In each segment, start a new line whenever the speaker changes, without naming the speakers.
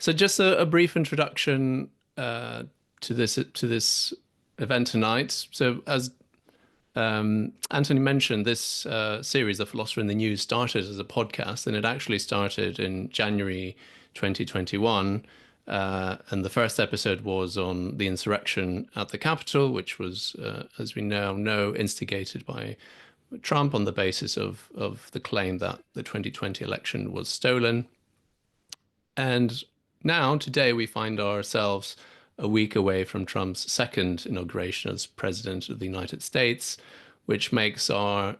So just a brief introduction to this event tonight. So as Anthony mentioned, this series, The Philosopher in the News, started as a podcast, and it actually started in January 2021. And the first episode was on the insurrection at the Capitol, which was, as we now know, instigated by Trump on the basis of the claim that the 2020 election was stolen. And now, today, we find ourselves a week away from Trump's second inauguration as president of the United States, which makes our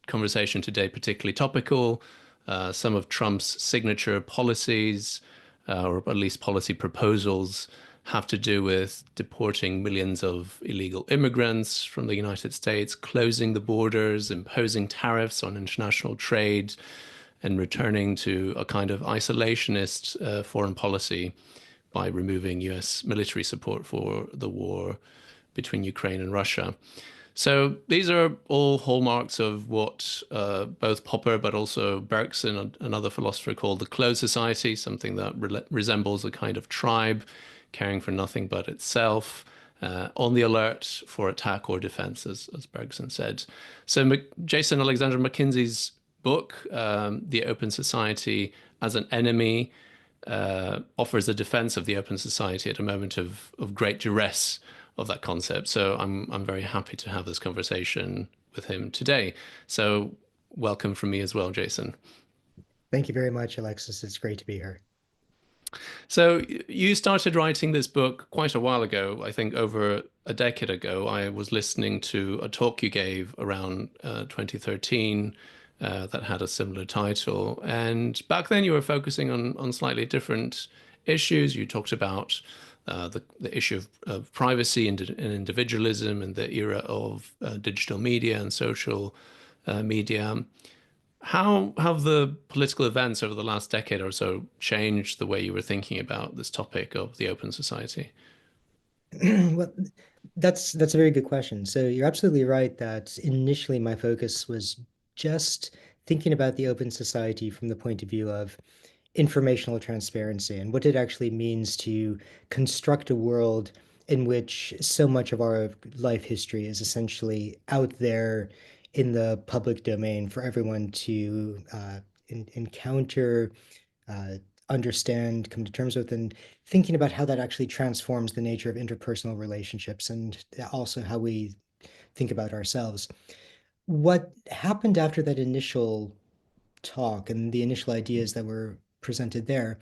conversation today particularly topical. Some of Trump's signature policies, or at least policy proposals, have to do with deporting millions of illegal immigrants from the United States, closing the borders, imposing tariffs on international trade, and returning to a kind of isolationist foreign policy by removing US military support for the war between Ukraine and Russia. So these are all hallmarks of what both Popper but also Bergson, another philosopher, called the closed society, something that resembles a kind of tribe caring for nothing but itself, on the alert for attack or defense, as Bergson said. So Jason Alexander McKenzie's book, The Open Society as an Enemy, offers a defense of the open society at a moment of great duress of that concept. So I'm very happy to have this conversation with him today. So welcome from me as well, Jason.
Thank you very much, Alexis. It's great to be here.
So you started writing this book quite a while ago, I think over a decade ago. I was listening to a talk you gave around 2013 that had a similar title. And back then you were focusing on slightly different issues. You talked about the issue of privacy and individualism in the era of digital media and social media. How have the political events over the last decade or so changed the way you were thinking about this topic of the open society?
Well, that's a very good question. So you're absolutely right that initially my focus was just thinking about the open society from the point of view of informational transparency and what it actually means to construct a world in which so much of our life history is essentially out there in the public domain for everyone to encounter, uh, understand, come to terms with, and thinking about how that actually transforms the nature of interpersonal relationships and also how we think about ourselves. What happened after that initial talk and the initial ideas that were presented there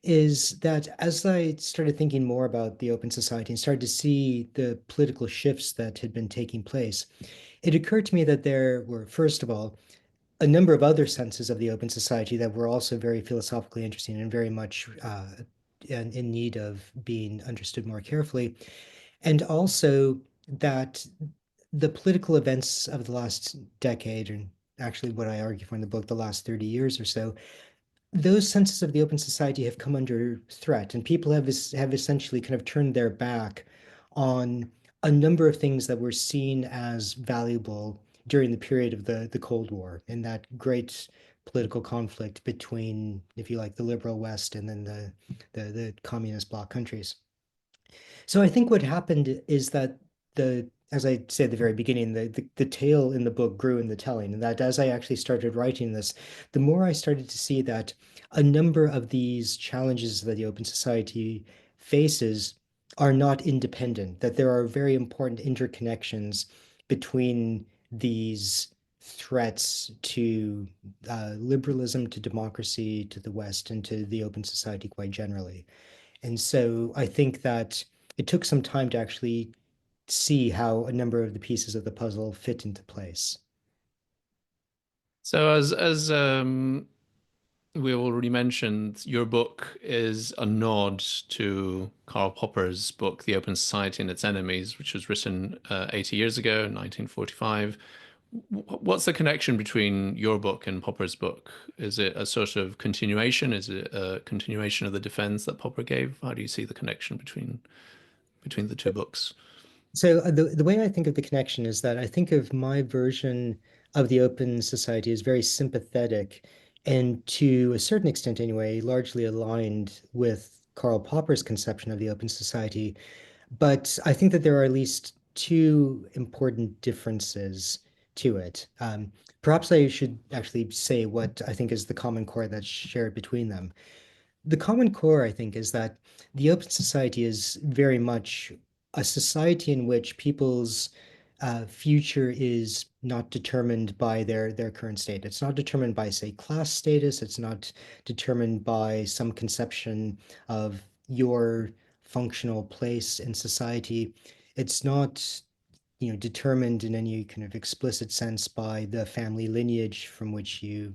is that as I started thinking more about the open society and started to see the political shifts that had been taking place, it occurred to me that there were, first of all, a number of other senses of the open society that were also very philosophically interesting and very much in need of being understood more carefully. And also that the political events of the last decade, and actually what I argue for in the book, the last 30 years or so, those senses of the open society have come under threat, and people have essentially kind of turned their back on a number of things that were seen as valuable during the period of the Cold War and that great political conflict between, if you like, the liberal West and then the communist bloc countries. So I think what happened is that as I said at the very beginning, the tale in the book grew in the telling, and that as I actually started writing this, the more I started to see that a number of these challenges that the open society faces are not independent, that there are very important interconnections between these threats to liberalism, to democracy, to the West, and to the open society quite generally. And so I think that it took some time to actually see how a number of the pieces of the puzzle fit into place.
So as we already mentioned, your book is a nod to Karl Popper's book, The Open Society and Its Enemies, which was written 80 years ago, 1945. What's the connection between your book and Popper's book? Is it a sort of continuation? Is it a continuation of the defense that Popper gave? How do you see the connection between the two books?
So the way I think of the connection is that I think of my version of the open society as very sympathetic and to a certain extent anyway, largely aligned with Karl Popper's conception of the open society, but I think that there are at least two important differences to it. Perhaps I should actually say what I think is the common core that's shared between them. The common core, I think, is that the open society is very much a society in which people's future is not determined by their current state. It's not determined by, say, class status. It's not determined by some conception of your functional place in society. It's not, determined in any kind of explicit sense by the family lineage from which you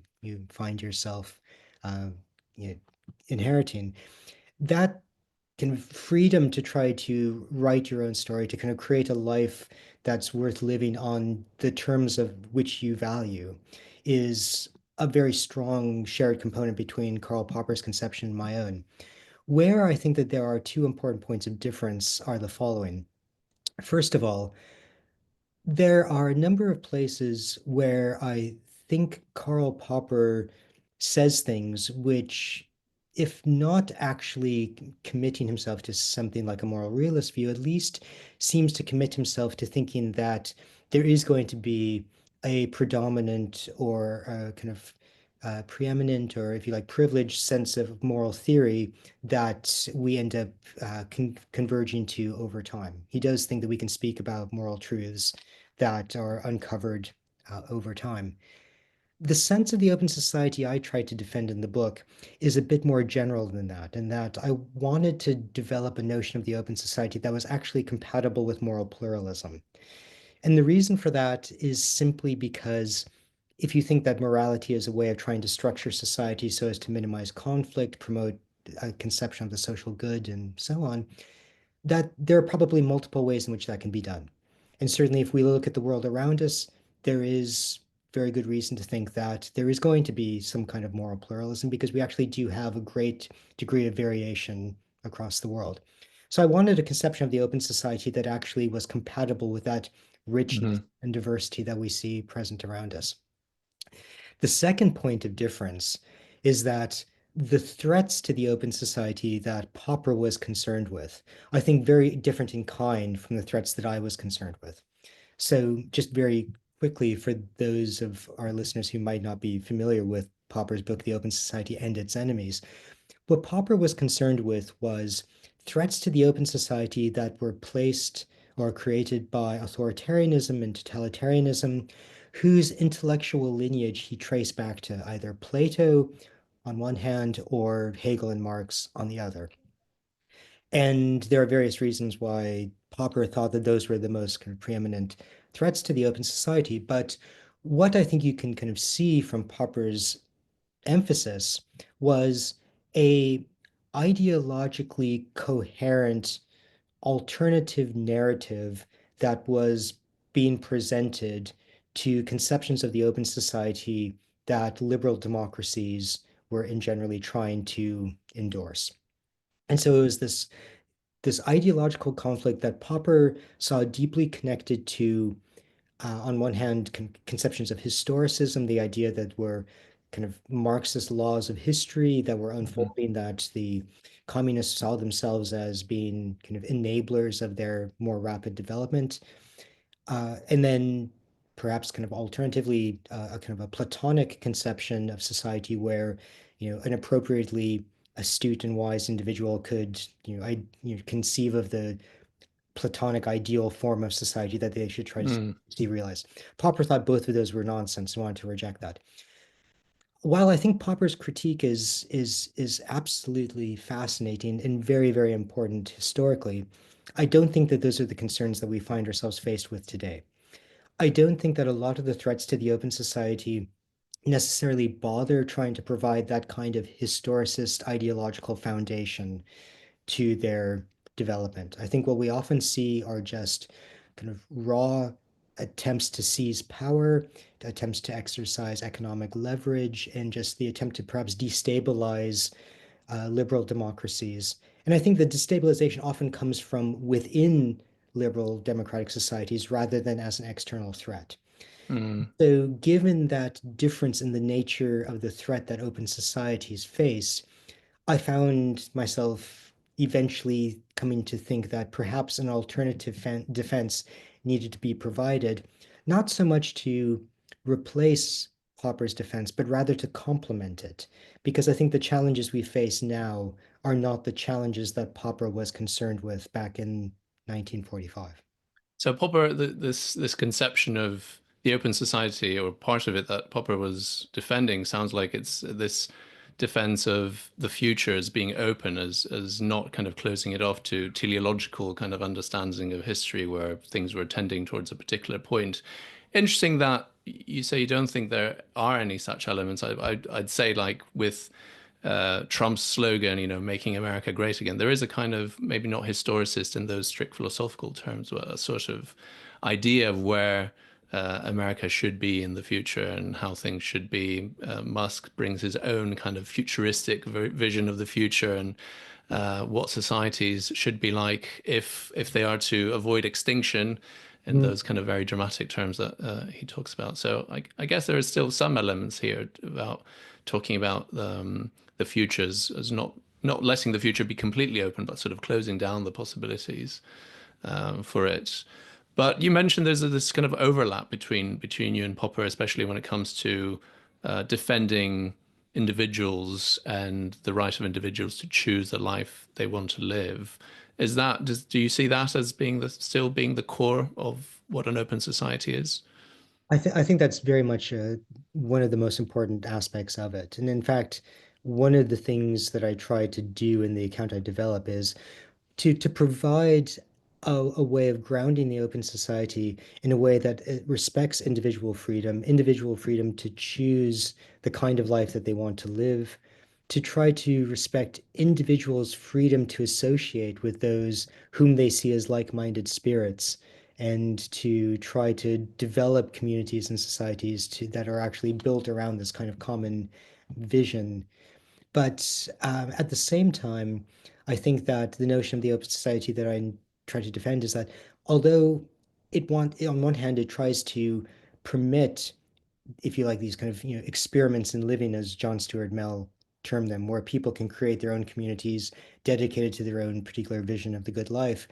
find yourself, uh, you know, inheriting. That kind of freedom to try to write your own story, to kind of create a life that's worth living on the terms of which you value, is a very strong shared component between Karl Popper's conception and my own. Where I think that there are two important points of difference are the following. First of all, there are a number of places where I think Karl Popper says things which, if not actually committing himself to something like a moral realist view, at least seems to commit himself to thinking that there is going to be a predominant or a kind of preeminent, or if you like, privileged sense of moral theory that we end up converging to over time. He does think that we can speak about moral truths that are uncovered over time. The sense of the open society I tried to defend in the book is a bit more general than that, in that I wanted to develop a notion of the open society that was actually compatible with moral pluralism. And the reason for that is simply because if you think that morality is a way of trying to structure society so as to minimize conflict, promote a conception of the social good, and so on, that there are probably multiple ways in which that can be done. And certainly, if we look at the world around us, there is very good reason to think that there is going to be some kind of moral pluralism because we actually do have a great degree of variation across the world. So I wanted a conception of the open society that actually was compatible with that richness
Hmm.
and diversity that we see present around us. The second point of difference is that the threats to the open society that Popper was concerned with, I think very different in kind from the threats that I was concerned with. So just very quickly, for those of our listeners who might not be familiar with Popper's book, The Open Society and Its Enemies, what Popper was concerned with was threats to the open society that were placed or created by authoritarianism and totalitarianism, whose intellectual lineage he traced back to either Plato on one hand or Hegel and Marx on the other. And there are various reasons why Popper thought that those were the most kind of preeminent threats to the open society. But what I think you can kind of see from Popper's emphasis was a ideologically coherent alternative narrative that was being presented to conceptions of the open society that liberal democracies were in generally trying to endorse. And so it was this ideological conflict that Popper saw deeply connected to, on one hand, conceptions of historicism, the idea that were kind of Marxist laws of history that were
Hmm.
unfolding, that the communists saw themselves as being kind of enablers of their more rapid development. And then perhaps kind of alternatively, a kind of a Platonic conception of society where, an appropriately astute and wise individual could, conceive of the Platonic ideal form of society that they should try to
Mm.
see realized. Popper thought both of those were nonsense and wanted to reject that. While I think Popper's critique is absolutely fascinating and very, very important historically, I don't think that those are the concerns that we find ourselves faced with today. I don't think that a lot of the threats to the open society necessarily bother trying to provide that kind of historicist ideological foundation to their development. I think what we often see are just kind of raw attempts to seize power, attempts to exercise economic leverage, and just the attempt to perhaps destabilize liberal democracies. And I think the destabilization often comes from within liberal democratic societies rather than as an external threat.
Mm.
So, given that difference in the nature of the threat that open societies face, I found myself eventually coming to think that perhaps an alternative defense needed to be provided, not so much to replace Popper's defense, but rather to complement it. Because I think the challenges we face now are not the challenges that Popper was concerned with back in 1945.
So Popper, this conception of the open society, or part of it that Popper was defending, sounds like it's this defense of the future as being open, as not kind of closing it off to teleological kind of understanding of history, where things were tending towards a particular point. Interesting that you say you don't think there are any such elements. I'd say, like with Trump's slogan, making America great again, there is a kind of, maybe not historicist in those strict philosophical terms, but a sort of idea of where America should be in the future and how things should be. Musk brings his own kind of futuristic vision of the future, and what societies should be like if they are to avoid extinction, in
Mm.
those kind of very dramatic terms that he talks about. So I guess there is still some elements here about talking about the future as not letting the future be completely open, but sort of closing down the possibilities for it. But you mentioned there's this kind of overlap between you and Popper, especially when it comes to defending individuals and the right of individuals to choose the life they want to live. Do you see that as being still being the core of what an open society is?
I think that's very much one of the most important aspects of it. And in fact, one of the things that I try to do in the account I develop is to provide a way of grounding the open society in a way that it respects individual freedom to choose the kind of life that they want to live, to try to respect individuals' freedom to associate with those whom they see as like-minded spirits, and to try to develop communities and societies that are actually built around this kind of common vision. But at the same time, I think that the notion of the open society that I try to defend is that although on one hand, it tries to permit, if you like, these kind of experiments in living, as John Stuart Mill termed them, where people can create their own communities dedicated to their own particular vision of the good life.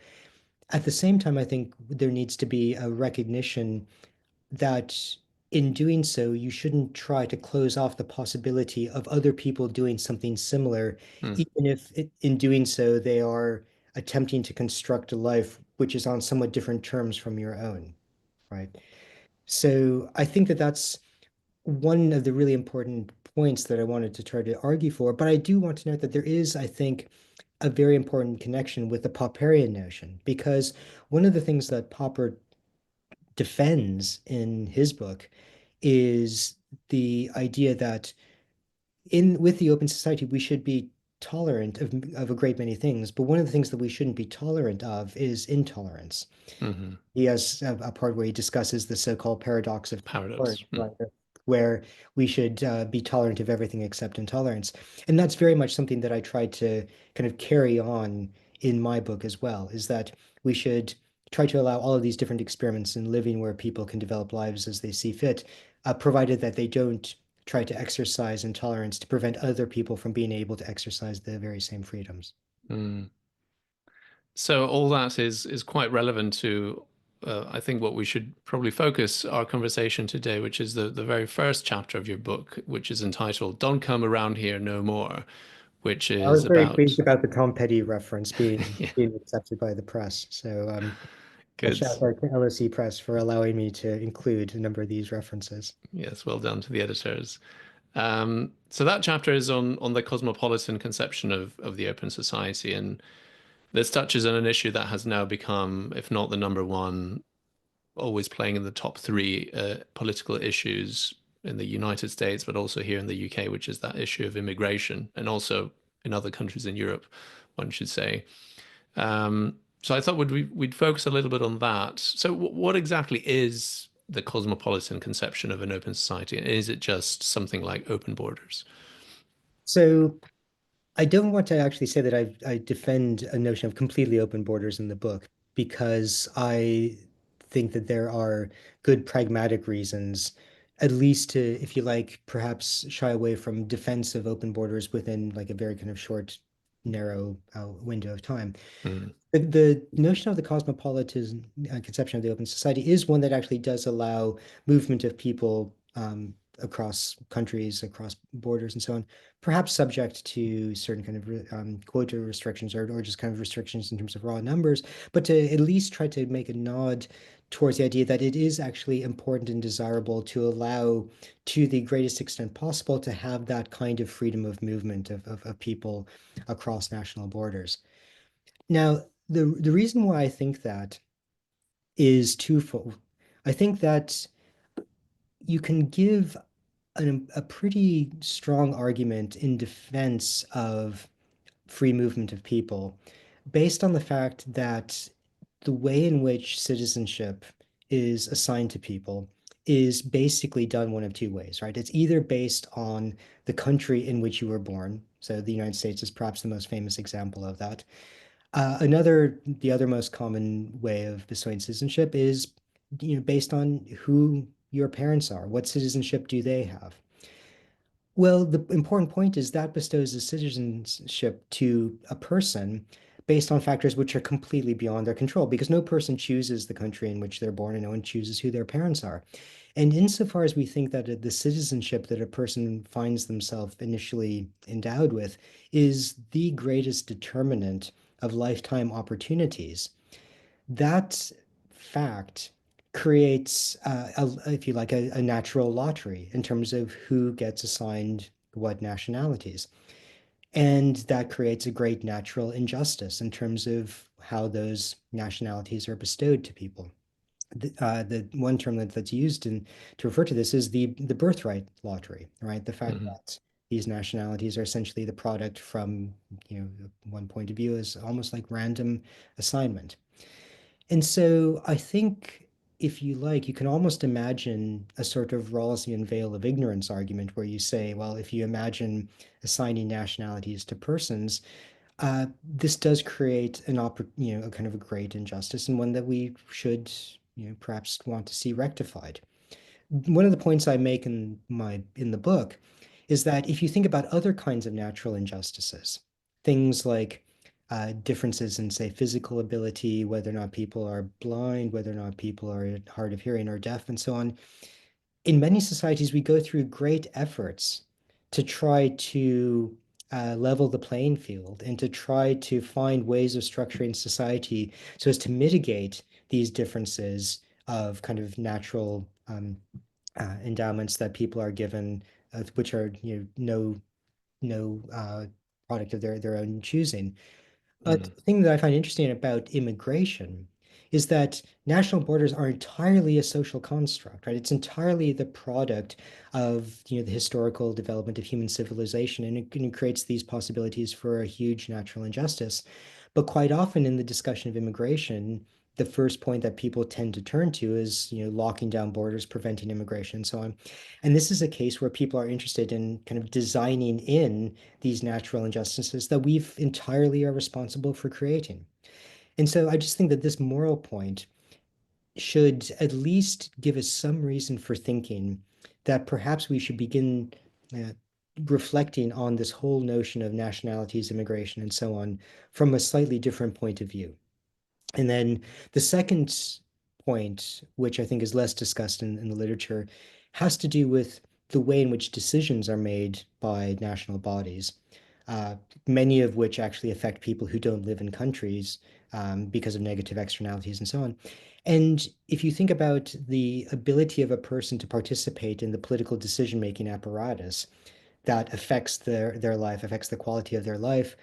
At the same time, I think there needs to be a recognition that in doing so, you shouldn't try to close off the possibility of other people doing something similar,
Hmm.
even if in doing so, they are attempting to construct a life which is on somewhat different terms from your own, right? So I think that that's one of the really important points that I wanted to try to argue for. But I do want to note that there is, I think, a very important connection with the Popperian notion, because one of the things that Popper defends in his book is the idea that in with the open society we should be tolerant of a great many things, but one of the things that we shouldn't be tolerant of is intolerance.
Hmm.
He has a part where he discusses the so-called paradox of
Paradox.
tolerance, right, where we should be tolerant of everything except intolerance. And that's very much something that I tried to kind of carry on in my book as well, is that we should try to allow all of these different experiments in living where people can develop lives as they see fit, provided that they don't try to exercise intolerance to prevent other people from being able to exercise the very same freedoms.
Mm. So all that is quite relevant to, I think, what we should probably focus our conversation today, which is the very first chapter of your book, which is entitled "Don't Come Around Here No More," which
I
is
was very
about
pleased about the Tom Petty reference
yeah,
being accepted by the press. So a
good.
shout out to LSE Press for allowing me to include a number of these references.
Yes, well done to the editors. So that chapter is on the cosmopolitan conception of the open society, and this touches on an issue that has now become, if not the number one, always playing in the top three political issues in the United States, but also here in the UK, which is that issue of immigration, and also in other countries in Europe, one should say. So I thought we'd focus a little bit on that. So what exactly is the cosmopolitan conception of an open society? And is it just something like open borders?
So I don't want to actually say that I defend a notion of completely open borders in the book, because I think that there are good pragmatic reasons, at least to, if you like, perhaps shy away from defense of open borders within like a very kind of short narrow window of time.
Mm.
The notion of the cosmopolitan conception of the open society is one that actually does allow movement of people across countries, across borders, and so on, perhaps subject to certain kind of quota restrictions or just kind of restrictions in terms of raw numbers, but to at least try to make a nod towards the idea that it is actually important and desirable to allow, to the greatest extent possible, to have that kind of freedom of movement of people across national borders. Now, the reason why I think that is twofold. I think that you can give a pretty strong argument in defense of free movement of people based on the fact that the way in which citizenship is assigned to people is basically done one of two ways, right? It's either based on the country in which you were born. So the United States is perhaps the most famous example of that. The other most common way of bestowing citizenship is, based on who your parents are. What citizenship do they have? Well, the important point is that bestows a citizenship to a person based on factors which are completely beyond their control, because no person chooses the country in which they're born and no one chooses who their parents are. And insofar as we think that the citizenship that a person finds themselves initially endowed with is the greatest determinant of lifetime opportunities, that fact creates, if you like, a natural lottery in terms of who gets assigned what nationalities. And that creates a great natural injustice in terms of how those nationalities are bestowed to people. The one term that's used to refer to this is the birthright lottery, right? The fact
Mhm.
that these nationalities are essentially the product from, one point of view is almost like random assignment. And so I think, if you like, you can almost imagine a sort of Rawlsian veil of ignorance argument where you say, well, if you imagine assigning nationalities to persons, this does create a kind of a great injustice and one that we should, perhaps want to see rectified. One of the points I make in the book is that if you think about other kinds of natural injustices, things like differences in, say, physical ability, whether or not people are blind, whether or not people are hard of hearing or deaf, and so on, in many societies, we go through great efforts to try to level the playing field and to try to find ways of structuring society so as to mitigate these differences of kind of natural endowments that people are given, which are, no product of their own choosing. But
Mm.
the thing that I find interesting about immigration is that national borders are entirely a social construct, right? It's entirely the product of, the historical development of human civilization, and it creates these possibilities for a huge natural injustice. But quite often in the discussion of immigration, the first point that people tend to turn to is, locking down borders, preventing immigration, and so on. And this is a case where people are interested in kind of designing in these natural injustices that we've entirely are responsible for creating. And so I just think that this moral point should at least give us some reason for thinking that perhaps we should begin uh, reflecting on this whole notion of nationalities, immigration, and so on from a slightly different point of view. And then the second point, which I think is less discussed in the literature, has to do with the way in which decisions are made by national bodies, uh, many of which actually affect people who don't live in countries because of negative externalities and so on. And if you think about the ability of a person to participate in the political decision-making apparatus that affects their life, affects the quality of their life,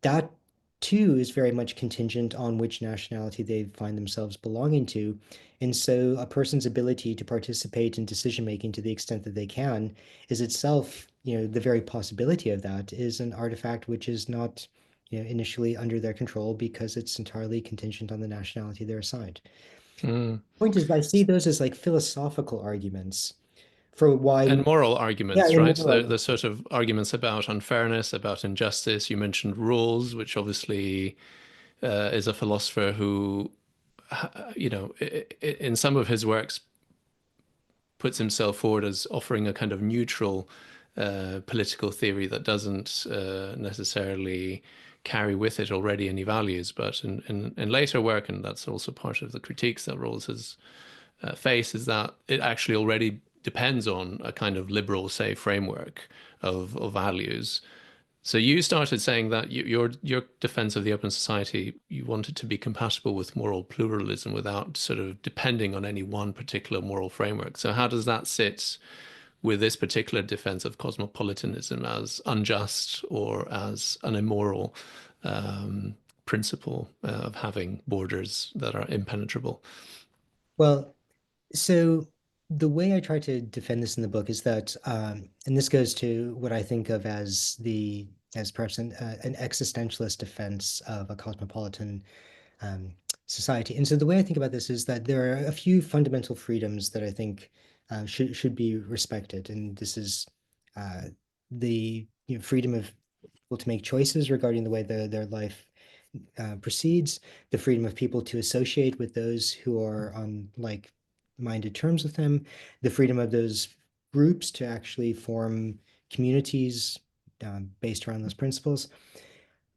that too is very much contingent on which nationality they find themselves belonging to. And so a person's ability to participate in decision making to the extent that they can is itself, the very possibility of that is an artifact which is not, initially under their control because it's entirely contingent on the nationality they're assigned.
Mm.
Point is, I see those as like philosophical arguments for why,
And moral
yeah,
arguments,
in
right?
moral
The sort of arguments about unfairness, about injustice. You mentioned rules, which obviously is a philosopher who, in some of his works puts himself forward as offering a kind of neutral political theory that doesn't necessarily carry with it already any values. But in later work, and that's also part of the critiques that Rawls has faced, is that it actually already depends on a kind of liberal, say, framework of values. So you started saying that your defense of the open society, you wanted to be compatible with moral pluralism without sort of depending on any one particular moral framework. So how does that sit with this particular defense of cosmopolitanism as unjust or as an immoral principle of having borders that are impenetrable?
Well, so the way I try to defend this in the book is that, and this goes to what I think of as perhaps an existentialist defense of a cosmopolitan um, society. And so the way I think about this is that there are a few fundamental freedoms that I think should be respected, and this is the freedom of people to make choices regarding the way their life proceeds, the freedom of people to associate with those who are on like-minded terms with them, the freedom of those groups to actually form communities based around those principles.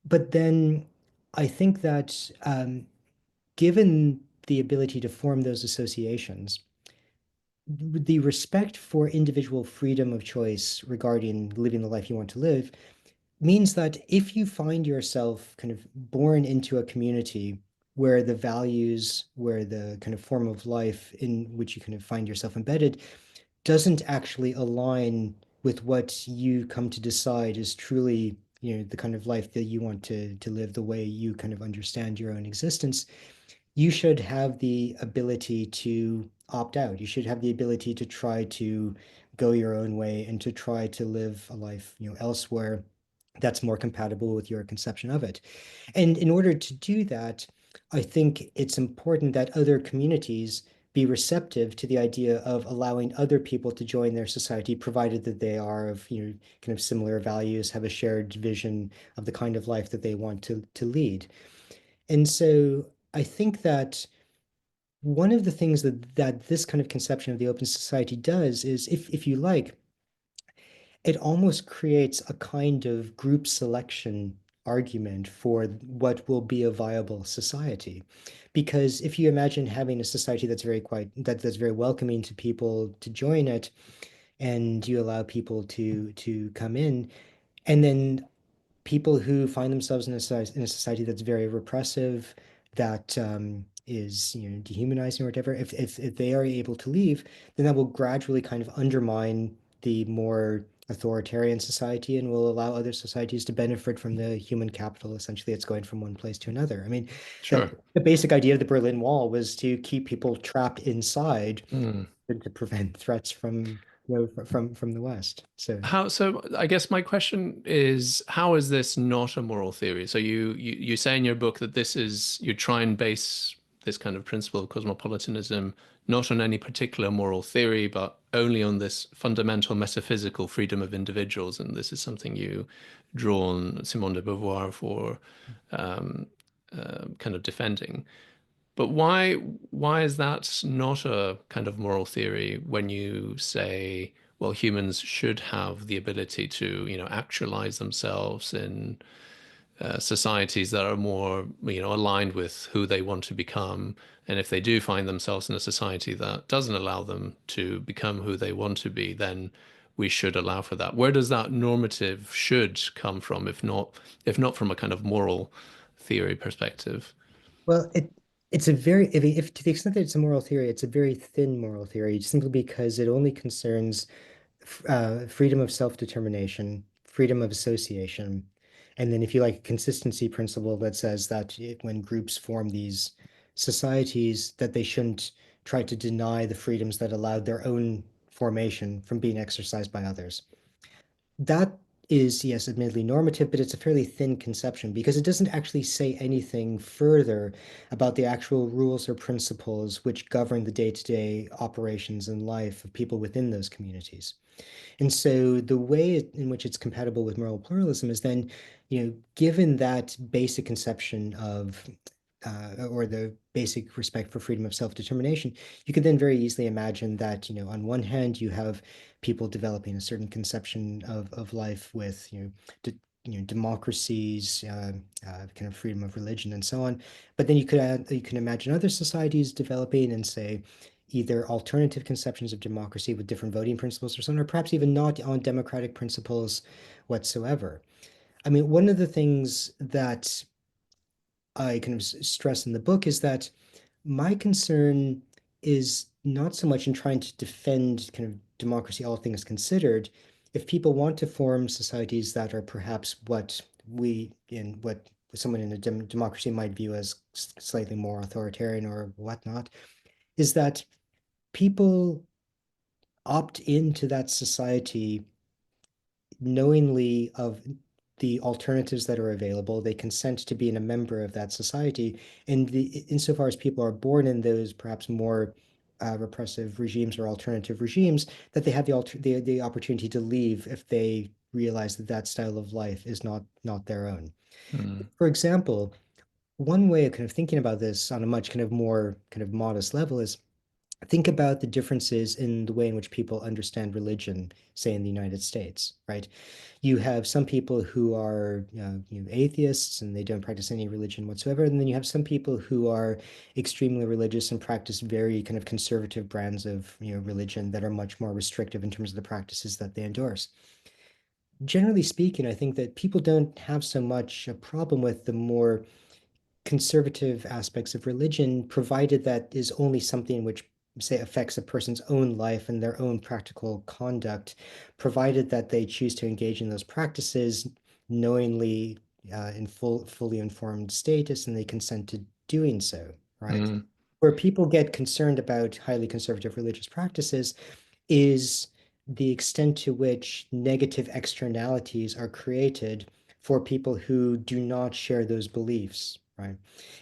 But then I think that given the ability to form those associations, the respect for individual freedom of choice regarding living the life you want to live means that if you find yourself kind of born into a community where the values, where the kind of form of life in which you kind of find yourself embedded doesn't actually align with what you come to decide is truly, the kind of life that you want to live, the way you kind of understand your own existence, you should have the ability to opt out. You should have the ability to try to go your own way and to try to live a life, elsewhere that's more compatible with your conception of it. And in order to do that, I think it's important that other communities be receptive to the idea of allowing other people to join their society, provided that they are of, kind of similar values, have a shared vision of the kind of life that they want to lead. And so I think that one of the things that this kind of conception of the open society does is, if you like, it almost creates a kind of group selection argument for what will be a viable society. Because if you imagine having a society that's very welcoming to people to join it, and you allow people to come in, and then people who find themselves in a society that's very repressive, that is, dehumanizing or whatever, if they are able to leave, then that will gradually kind of undermine the more authoritarian society and will allow other societies to benefit from the human capital. Essentially, it's going from one place to another. I mean,
Sure.
the basic idea of the Berlin Wall was to keep people trapped inside
Mm.
and to prevent threats from from the West. So
So I guess my question is, how is this not a moral theory? So you say in your book that this is, you try and base this kind of principle of cosmopolitanism not on any particular moral theory, but only on this fundamental metaphysical freedom of individuals. And this is something you draw on Simone de Beauvoir for um, kind of defending. But why is that not a kind of moral theory when you say, well, humans should have the ability to, actualize themselves in societies that are more, aligned with who they want to become. And if they do find themselves in a society that doesn't allow them to become who they want to be, then we should allow for that. Where does that normative should come from, if not from a kind of moral theory perspective?
well, it's a very, if to the extent that it's a moral theory, it's a very thin moral theory, simply because it only concerns freedom of self-determination, freedom of association, and then if you like, a consistency principle that says that when groups form these societies, that they shouldn't try to deny the freedoms that allowed their own formation from being exercised by others. That is, yes, admittedly normative, but it's a fairly thin conception because it doesn't actually say anything further about the actual rules or principles which govern the day-to-day operations and life of people within those communities. And so the way in which it's compatible with moral pluralism is then, given that basic conception of or the basic respect for freedom of self-determination, you could then very easily imagine that, on one hand, you have people developing a certain conception of life with, democracies, kind of freedom of religion and so on. But then you can imagine other societies developing and say either alternative conceptions of democracy with different voting principles or something, or perhaps even not on democratic principles whatsoever. I mean, one of the things that I kind of stress in the book is that my concern is not so much in trying to defend kind of democracy, all things considered. If people want to form societies that are perhaps what someone in a democracy might view as slightly more authoritarian or whatnot, is that people opt into that society knowingly of the alternatives that are available. They consent to being a member of that society. And insofar as people are born in those perhaps more repressive regimes or alternative regimes, that they have the opportunity to leave if they realize that that style of life is not their own.
Mm.
For example, one way of kind of thinking about this on a much kind of more kind of modest level is think about the differences in the way in which people understand religion, say in the United States, right? You have some people who are atheists and they don't practice any religion whatsoever. And then you have some people who are extremely religious and practice very kind of conservative brands of religion that are much more restrictive in terms of the practices that they endorse. Generally speaking, I think that people don't have so much a problem with the more conservative aspects of religion, provided that is only something which, say, affects a person's own life and their own practical conduct, provided that they choose to engage in those practices knowingly, in fully informed status, and they consent to doing so, right?
Mm.
Where people get concerned about highly conservative religious practices is the extent to which negative externalities are created for people who do not share those beliefs, right?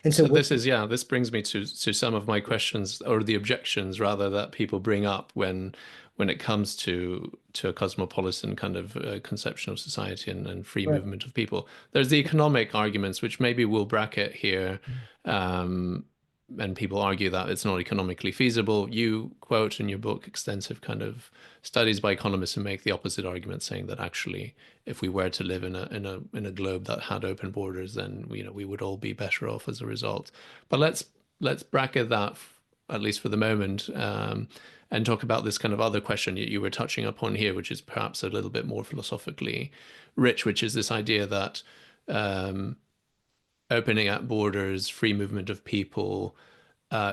And so
So
what,
this brings me to some of my questions or the objections rather that people bring up when it comes to a cosmopolitan kind of conception of society and free
right.
movement of people. There's the economic arguments, which maybe we'll bracket here. Um, and people argue that it's not economically feasible. You quote in your book extensive kind of studies by economists who make the opposite argument, saying that actually, if we were to live in a globe that had open borders, then we would all be better off as a result. But let's bracket that at least for the moment, and talk about this kind of other question you were touching upon here, which is perhaps a little bit more philosophically rich, which is this idea that um, opening up borders, free movement of people,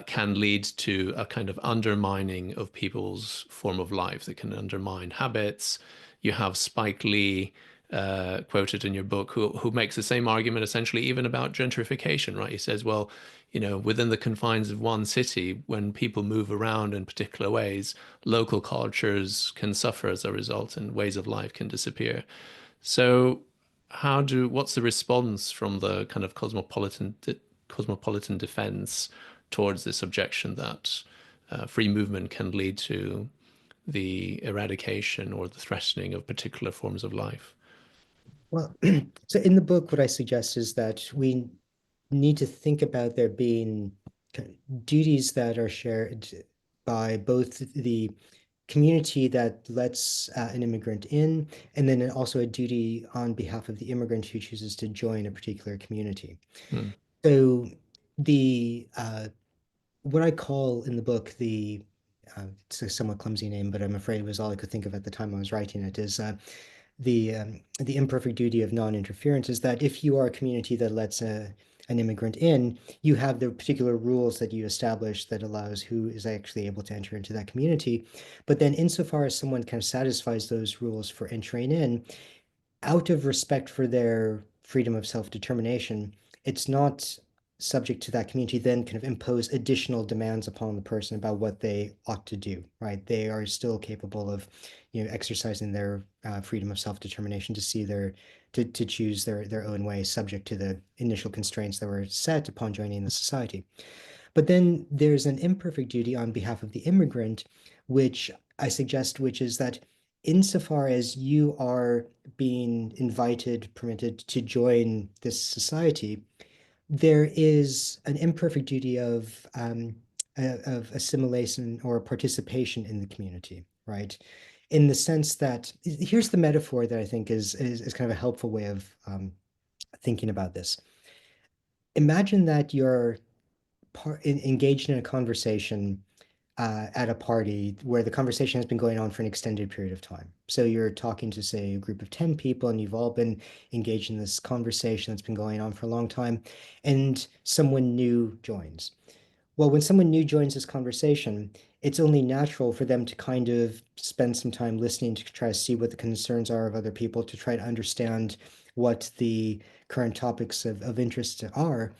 can lead to a kind of undermining of people's form of life. They can undermine habits. You have Spike Lee quoted in your book, who makes the same argument essentially even about gentrification, right? He says, well, within the confines of one city, when people move around in particular ways, local cultures can suffer as a result, and ways of life can disappear. So what's the response from the kind of cosmopolitan defense towards this objection that free movement can lead to the eradication or the threatening of particular forms of life?
Well, so in the book, what I suggest is that we need to think about there being duties that are shared by both the community that lets an immigrant in, and then also a duty on behalf of the immigrant who chooses to join a particular community.
Hmm.
So the what I call in the book it's a somewhat clumsy name, but I'm afraid it was all I could think of at the time I was writing it, is the imperfect duty of non-interference, is that if you are a community that lets an immigrant in, you have the particular rules that you establish that allows who is actually able to enter into that community. But then insofar as someone kind of satisfies those rules for entering in, out of respect for their freedom of self-determination, it's not subject to that community then kind of impose additional demands upon the person about what they ought to do, right? They are still capable of, exercising their freedom of self-determination to see to choose their own way, subject to the initial constraints that were set upon joining the society. But then there's an imperfect duty on behalf of the immigrant, which I suggest, which is that insofar as you are being invited, permitted to join this society, there is an imperfect duty of assimilation or participation in the community, right? In the sense that here's the metaphor that I think is kind of a helpful way of thinking about this. Imagine that you're engaged in a conversation at a party where the conversation has been going on for an extended period of time. So you're talking to, say, a group of 10 people, and you've all been engaged in this conversation that's been going on for a long time, and someone new joins. Well, when someone new joins this conversation, it's only natural for them to kind of spend some time listening to try to see what the concerns are of other people, to try to understand what the current topics of interest are.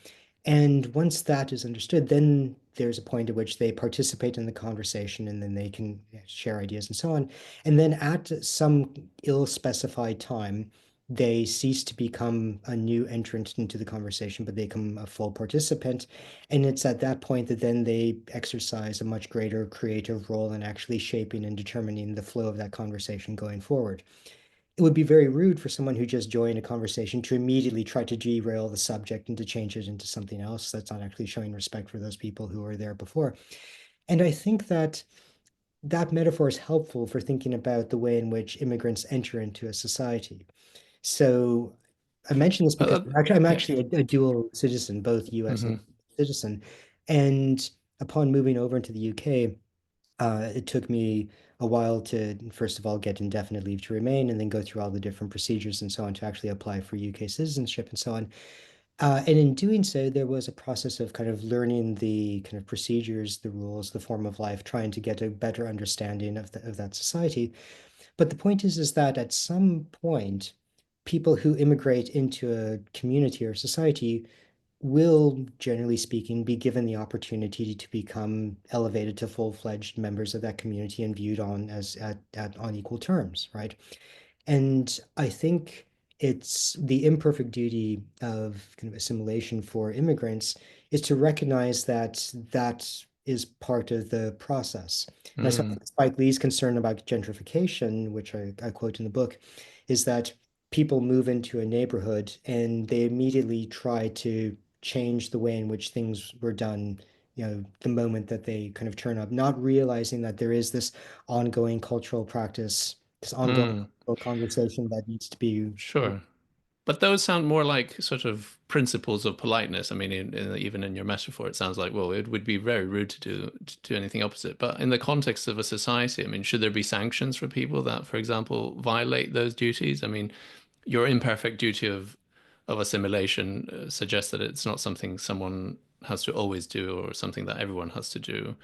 And once that is understood, then there's a point at which they participate in the conversation and then they can share ideas and so on. And then at some ill-specified time, they cease to become a new entrant into the conversation, but they become a full participant. And it's at that point that then they exercise a much greater creative role in actually shaping and determining the flow of that conversation going forward. It would be very rude for someone who just joined a conversation to immediately try to derail the subject and to change it into something else. That's not actually showing respect for those people who were there before. And I think that that metaphor is helpful for thinking about the way in which immigrants enter into a society. So I mention this because
Uh,
I'm
yeah.
actually a dual citizen, both US and
Hmm.
citizen. And upon moving over into the UK, it took me a while to, first of all, get indefinite leave to remain and then go through all the different procedures and so on to actually apply for UK citizenship and so on. And in doing so, there was a process of kind of learning the kind of procedures, the rules, the form of life, trying to get a better understanding of that society. But the point is that at some point, people who immigrate into a community or society will, generally speaking, be given the opportunity to become elevated to full-fledged members of that community and viewed on as on equal terms, right? And I think it's the imperfect duty of kind of assimilation for immigrants is to recognize that that is part of the process. And I saw
Mm.
Spike Lee's concern about gentrification, which I quote in the book, is that people move into a neighborhood and they immediately try to change the way in which things were done, the moment that they kind of turn up, not realizing that there is this ongoing cultural practice, this ongoing
Mm.
conversation that needs to be.
Sure. But those sound more like sort of principles of politeness. I mean, even in your metaphor, it sounds like, well, it would be very rude to do anything opposite. But in the context of a society, I mean, should there be sanctions for people that, for example, violate those duties? I mean, your imperfect duty of assimilation suggests that it's not something someone has to always do or something that everyone has to do.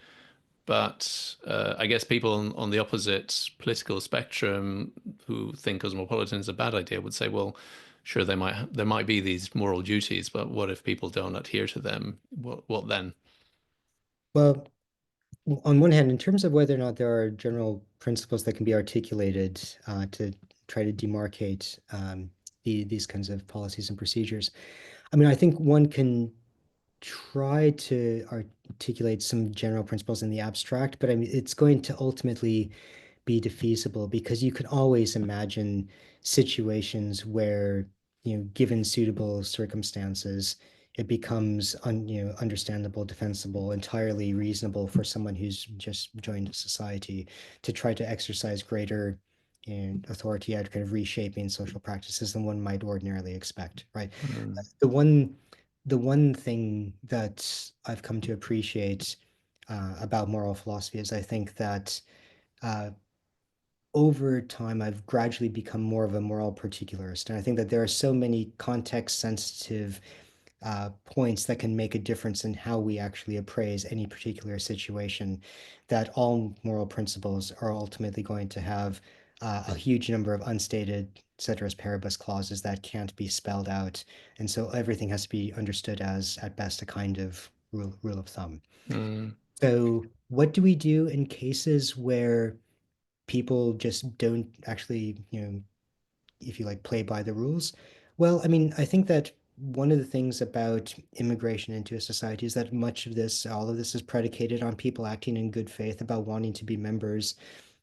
But I guess people on the opposite political spectrum who think cosmopolitan is a bad idea would say, well, sure, there might be these moral duties, but what if people don't adhere to them? What then?
Well, on one hand, in terms of whether or not there are general principles that can be articulated to try to demarcate these kinds of policies and procedures, I mean, I think one can try to articulate some general principles in the abstract, but I mean, it's going to ultimately be defeasible because you can always imagine situations where, given suitable circumstances, it becomes understandable, defensible, entirely reasonable for someone who's just joined a society to try to exercise greater authority at kind of reshaping social practices than one might ordinarily expect, right?
Mm,
The one the one thing that I've come to appreciate about moral philosophy is I think that uh, over time, I've gradually become more of a moral particularist. And I think that there are so many context sensitive points that can make a difference in how we actually appraise any particular situation, that all moral principles are ultimately going to have a huge number of unstated ceteris paribus clauses that can't be spelled out. And so everything has to be understood as, at best, a kind of rule of thumb.
mm,
So, what do we do in cases where people just don't actually, if you like, play by the rules? Well, I mean, I think that one of the things about immigration into a society is that much of this, all of this is predicated on people acting in good faith about wanting to be members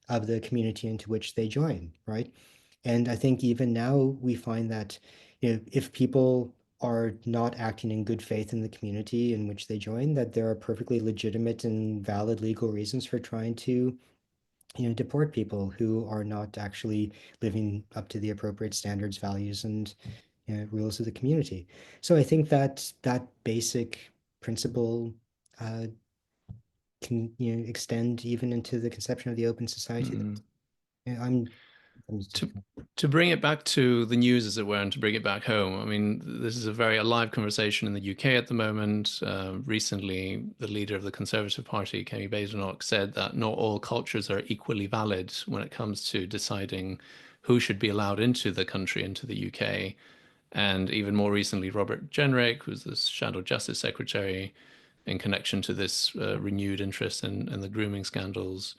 of the community into which they join, right? And I think even now we find that, if people are not acting in good faith in the community in which they join, that there are perfectly legitimate and valid legal reasons for trying to, deport people who are not actually living up to the appropriate standards, values, and rules of the community. So I think that that basic principle uh, can extend even into the conception of the open society.
Mm.
I'm just,
To to bring it back to the news, as it were, and to bring it back home, I mean, this is a very alive conversation in the UK at the moment. Recently, the leader of the Conservative Party, Kemi Badenoch, said that not all cultures are equally valid when it comes to deciding who should be allowed into the country, into the UK. And even more recently, Robert Jenrick, who's the Shadow Justice Secretary, in connection to this renewed interest in the grooming scandals,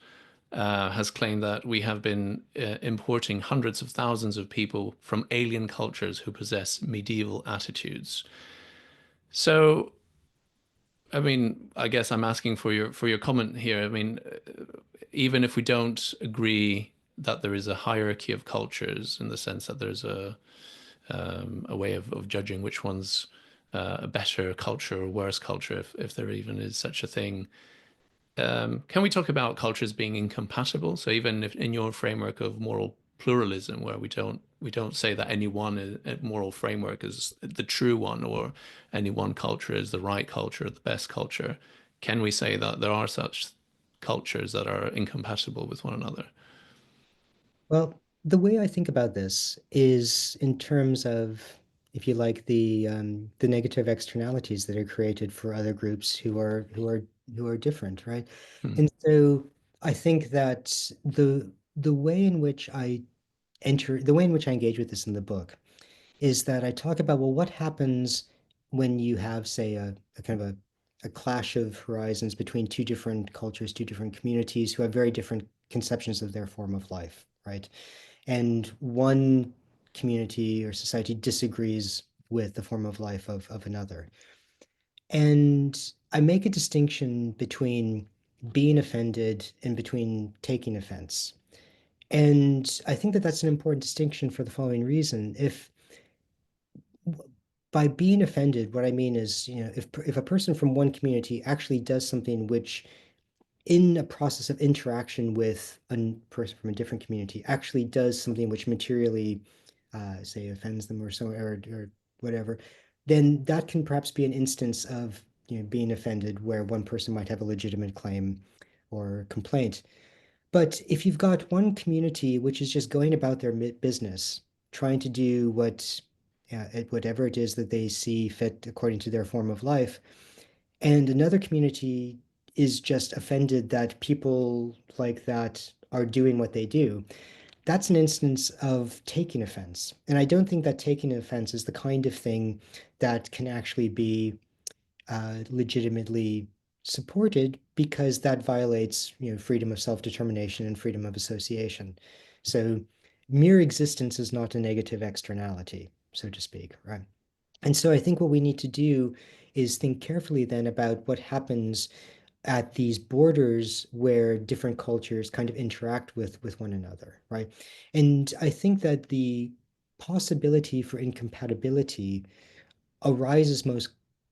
has claimed that we have been importing hundreds of thousands of people from alien cultures who possess medieval attitudes. So, I mean, I guess I'm asking for your comment here. I mean, even if we don't agree that there is a hierarchy of cultures in the sense that there's a way of judging which one's a better culture or worse culture, if there even is such a thing. Can we talk about cultures being incompatible? So even if in your framework of moral pluralism, where we don't say that any one moral framework is the true one, or any one culture is the right culture, the best culture, can we say that there are such cultures that are incompatible with one another?
well, the way I think about this is in terms of, if you like, the negative externalities that are created for other groups who are different, right?
Hmm.
And so I think that the way in which the way in which I engage with this in the book is that I talk about, well, what happens when you have, say, a kind of a clash of horizons between two different cultures, two different communities who have very different conceptions of their form of life, right? And one community or society disagrees with the form of life of another. And I make a distinction between being offended and between taking offense. And I think that that's an important distinction for the following reason. If by being offended, what I mean is, if a person from one community actually does something which, in a process of interaction with a person from a different community, actually does something which materially, say, offends them or so, or whatever, then that can perhaps be an instance of, being offended where one person might have a legitimate claim or complaint. But if you've got one community which is just going about their business, trying to do whatever it is that they see fit according to their form of life, and another community is just offended that people like that are doing what they do, that's an instance of taking offense. And I don't think that taking offense is the kind of thing that can actually be legitimately supported, because that violates, freedom of self-determination and freedom of association. So mere existence is not a negative externality, so to speak, right? And so I think what we need to do is think carefully then about what happens at these borders where different cultures kind of interact with one another, right? And I think that the possibility for incompatibility arises most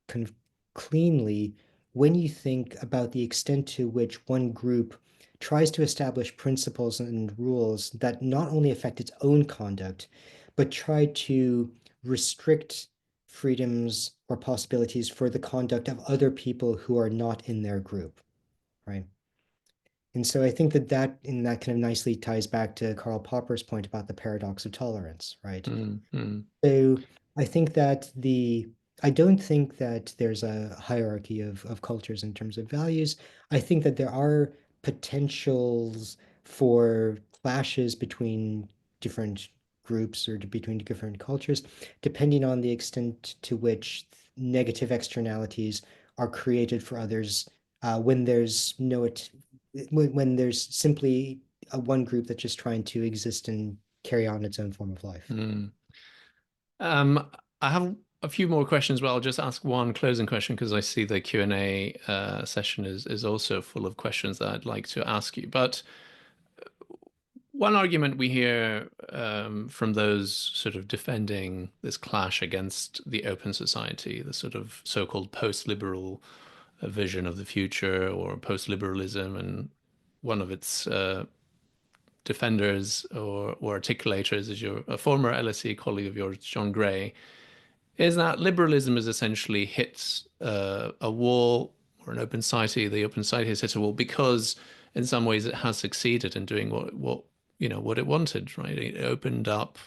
kind of cleanly when you think about the extent to which one group tries to establish principles and rules that not only affect its own conduct, but try to restrict freedoms or possibilities for the conduct of other people who are not in their group, right? And so I think that kind of nicely ties back to Karl Popper's point about the paradox of tolerance, right?
Mm, mm,
So I think that I don't think that there's a hierarchy of cultures in terms of values. I think that there are potentials for clashes between different groups or between different cultures, depending on the extent to which negative externalities are created for others, when there's no when there's simply a one group that's just trying to exist and carry on its own form of life.
mm. Um, I have a few more questions, but I'll just ask one closing question because I see the Q&A session is also full of questions that I'd like to ask you. But one argument we hear from those sort of defending this clash against the open society, the sort of so-called post-liberal vision of the future, or post-liberalism, and one of its defenders or articulators is a former LSE colleague of yours, John Gray, is that liberalism has essentially hit a wall, or an open society. The open society has hit a wall because, in some ways, it has succeeded in doing what it wanted. Right? It opened up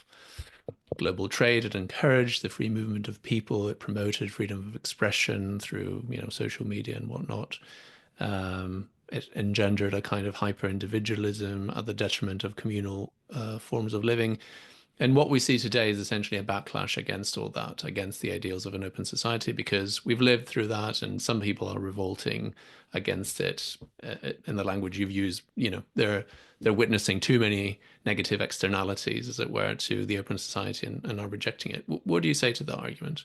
global trade. It encouraged the free movement of people. It promoted freedom of expression through social media and whatnot. It engendered a kind of hyper individualism at the detriment of communal forms of living. And what we see today is essentially a backlash against all that, against the ideals of an open society, because we've lived through that, and some people are revolting against it. In the language you've used, they're witnessing too many negative externalities, as it were, to the open society, and are rejecting it. What do you say to that argument?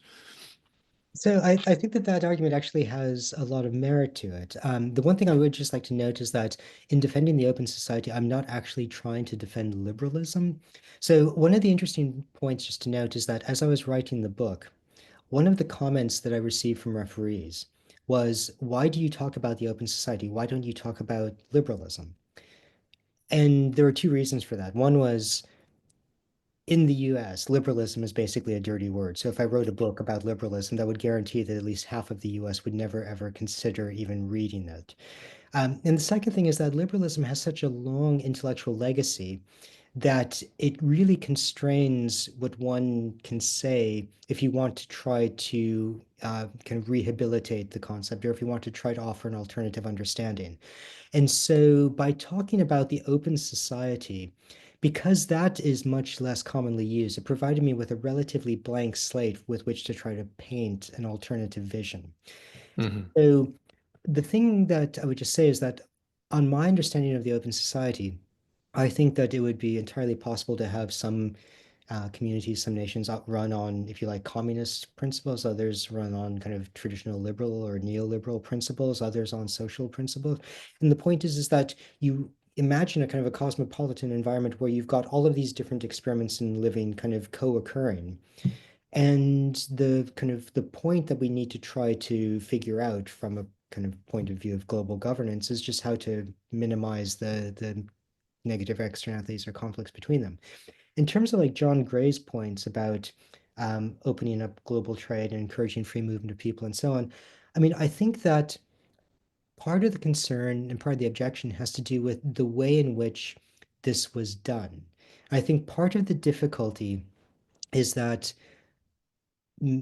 So I think that that argument actually has a lot of merit to it. The one thing I would just like to note is that in defending the open society, I'm not actually trying to defend liberalism. So one of the interesting points just to note is that as I was writing the book, one of the comments that I received from referees was, why do you talk about the open society? Why don't you talk about liberalism? And there were two reasons for that. One was, in the US, liberalism is basically a dirty word. So if I wrote a book about liberalism, that would guarantee that at least half of the US would never ever consider even reading it. And the second thing is that liberalism has such a long intellectual legacy that it really constrains what one can say if you want to try to kind of rehabilitate the concept, or if you want to try to offer an alternative understanding. And so by talking about the open society, because that is much less commonly used, it provided me with a relatively blank slate with which to try to paint an alternative vision.
Hmm.
So the thing that I would just say is that on my understanding of the open society, I think that it would be entirely possible to have some communities, some nations run on, if you like, communist principles, others run on kind of traditional liberal or neoliberal principles, others on social principles. And the point is that you imagine a kind of a cosmopolitan environment where you've got all of these different experiments in living kind of co-occurring. And the kind of the point that we need to try to figure out from a kind of point of view of global governance is just how to minimize the negative externalities or conflicts between them. In terms of like John Gray's points about opening up global trade and encouraging free movement of people and so on, I mean, I think that part of the concern and part of the objection has to do with the way in which this was done. I think part of the difficulty is that